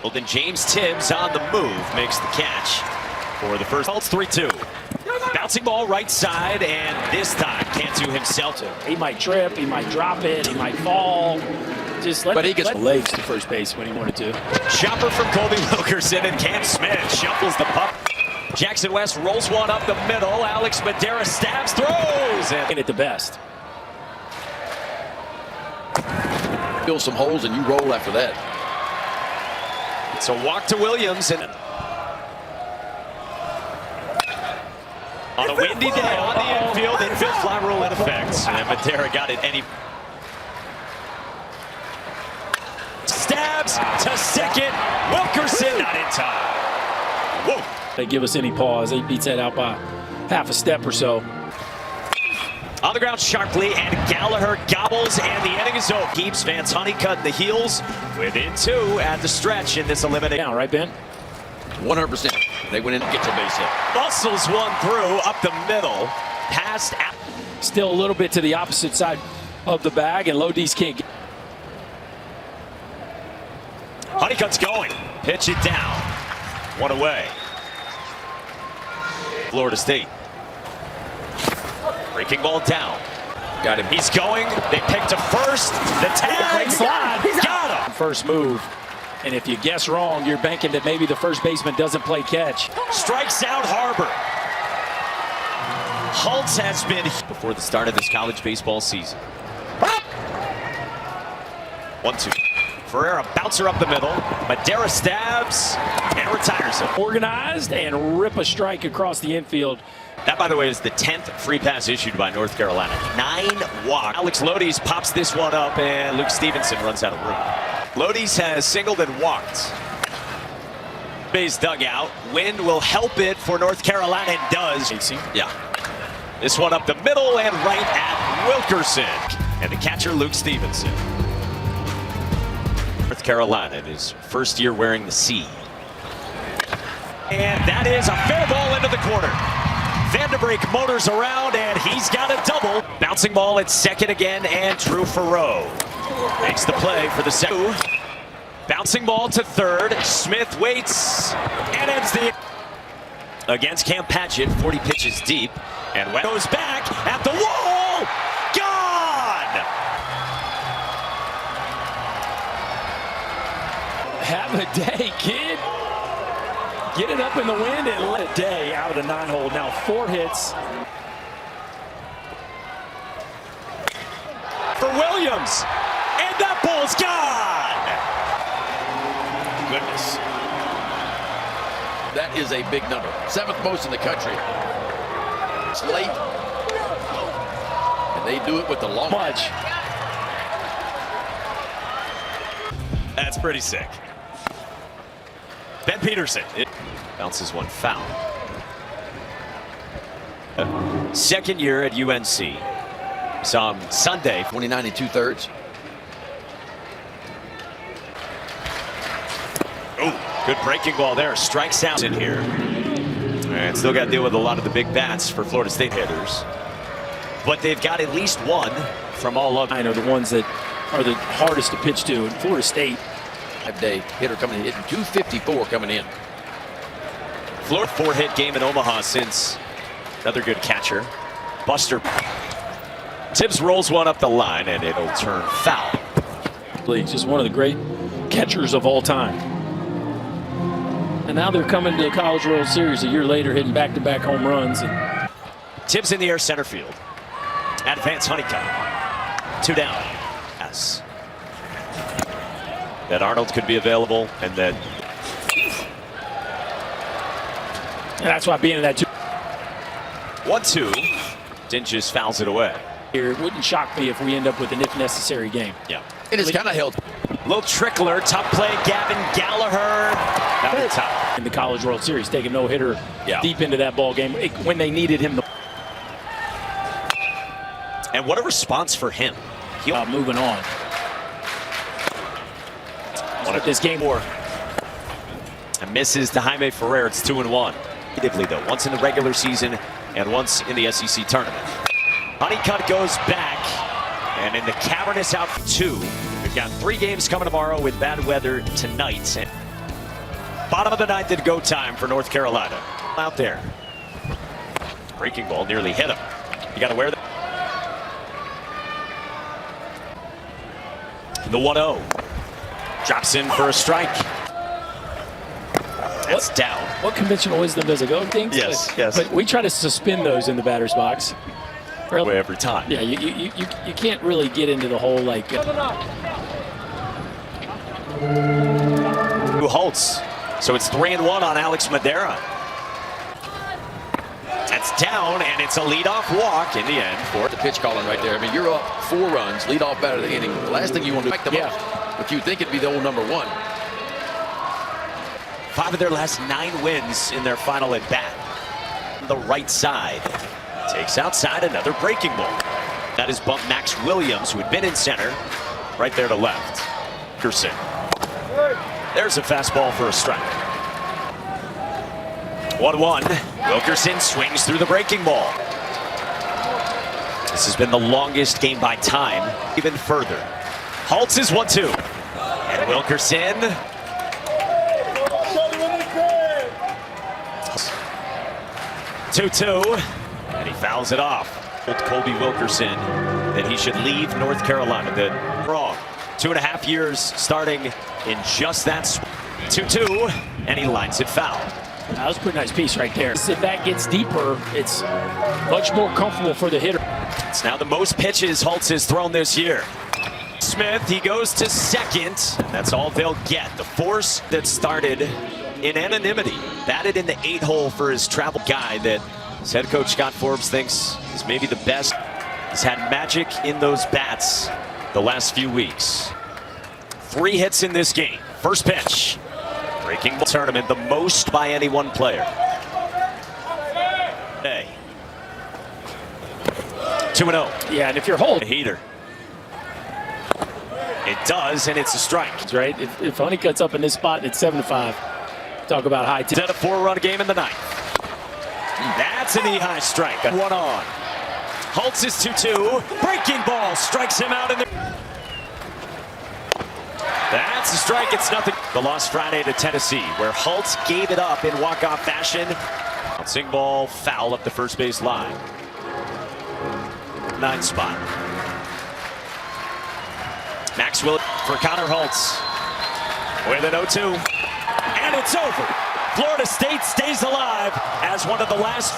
Well, then James Tibbs on the move makes the catch for the first. It's 3-2. Bouncing ball right side, and this time Cantu himself. He might trip, he might drop it, he might fall. But he gets legs to first base when he wanted to. Chopper from Colby Wilkerson, and Cam Smith shuffles the puck. Jackson West rolls one up the middle. Alex Madera stabs, throws, and at the best. Fill some holes and you roll after that. It's a walk to Williams, and on a windy day on the infield fly rule in effect. And Madera got it, and he stabs to second. Wilkerson not in time. Whoa. They give us any pause. They beats that out by half a step or so. On the ground sharply, and Gallagher gobbles, and the inning is over. Keeps Vance Honeycutt in the heels within 2 at the stretch in this elimination. Down, right, Ben? 100%. They went in and get the base hit. Muscles one through up the middle, past out. Still a little bit to the opposite side of the bag, and Lodi's can't get. Honeycutt's going. Pitch it down. One away. Florida State. Breaking ball down. Got him. He's going. They pick to first. The tag. Slide. Got him. First move. And if you guess wrong, you're banking that maybe the first baseman doesn't play catch. Strikes out Harbor. Holtz has been before the start of this college baseball season. 1-2. Ferreira bouncer up the middle. Madera stabs and retires him. Organized and rip a strike across the infield. That, by the way, is the 10th free pass issued by North Carolina. 9 walks. Alex Lodies pops this one up, and Luke Stevenson runs out of room. Lodies has singled and walked. Base dugout. Wind will help it for North Carolina, and does. Yeah. This one up the middle and right at Wilkerson. And the catcher, Luke Stevenson. North Carolina in his first year wearing the C. And that is a fair ball into the corner. Vanderbrink motors around, and he's got a double. Bouncing ball at second again, and Drew Farreau makes the play for the second. Bouncing ball to third. Smith waits and ends the against Cam Patchett. 40 pitches deep, and goes back at the wall. Gone. Have a day, kid. Get it up in the wind and let it day out of the 9-hole. Now 4 hits. For Williams. And that ball's gone. Goodness. That is a big number. 7th most in the country. It's late. And they do it with the long Much. That's pretty sick. Ben Peterson. It bounces one foul. Second year at UNC. Saw him Sunday. 29 2/3. Oh, good breaking ball there. Strikes out in here. And still got to deal with a lot of the big bats for Florida State hitters. But they've got at least one from all of them. I know the ones that are the hardest to pitch to in Florida State. 5-day hitter coming in, hitting 254 coming in. Florida 4-hit game in Omaha since. Another good catcher. Buster. Tibbs rolls one up the line, and it'll turn foul. He's just one of the great catchers of all time. And now they're coming to the College World Series a year later, hitting back-to-back home runs. Tibbs in the air center field. At Vance Honeycutt. 2 down. Yes. That Arnold could be available, and then. And that's why being in that 1-2. Dinges fouls it away. Here, it wouldn't shock me if we end up with an if necessary game. Yeah. It is kind of held. Little trickler, tough play, Gavin Gallagher. Out of top. In the College World Series, taking no-hitter deep into that ball game when they needed him. And what a response for him. Moving on. What this game for? And misses to Jaime Ferrer. It's 2-1. Though, once in the regular season and once in the SEC tournament. Honeycutt goes back, and in the cavernous out 2. We've got 3 games coming tomorrow with bad weather tonight. Bottom of the ninth and go time for North Carolina. Out there. Breaking ball nearly hit him. You got to wear that. The 1-0. Drops in for a strike. That's down. What conventional wisdom does it go things? Yes, but, yes. But we try to suspend those in the batter's box. Really? Every time. Yeah, you can't really get into the whole like. Who Holtz. So it's 3-1 on Alex Madera. That's down, and it's a leadoff walk in the end for The pitch calling right there. I mean, you're up 4 runs, lead off batter of the inning. The last thing you want to do is them Yeah. up. But you think it'd be the old number 1. 5 of their last 9 wins in their final at bat. The right side takes outside another breaking ball. That is bumped Max Williams, who had been in center, right there to left. Wilkerson. There's a fastball for a strike. 1-1. Wilkerson swings through the breaking ball. This has been the longest game by time. Even further. Holtz is 1-2. And Wilkerson. 2-2. And he fouls it off. Told Colby Wilkerson that he should leave North Carolina. That wrong. 2.5 years starting in just that. 2-2. And he lines it foul. That was a pretty nice piece right there. If that gets deeper, it's much more comfortable for the hitter. It's now the most pitches Holtz has thrown this year. Smith, he goes to second. That's all they'll get. The force that started in anonymity. Batted in the 8-hole for his travel guy that his head coach Scott Forbes thinks is maybe the best. He's had magic in those bats the last few weeks. 3 hits in this game. First pitch. Breaking the tournament, the most by any one player. Hey. 2-0. Yeah, and if you're holding, A heater. It does, and it's a strike. right? If Honeycutt's up in this spot and it's 7-5, talk about high. It's at a 4-run game in the ninth. That's an E-high strike. 1 on. Holtz is 2-2. Breaking ball strikes him out in the. That's a strike. It's nothing. The loss Friday to Tennessee, where Holtz gave it up in walk-off fashion. Bouncing ball foul up the first base line. 9 spot. Maxwell for Connor Holtz with an 0-2. And it's over. Florida State stays alive as one of the last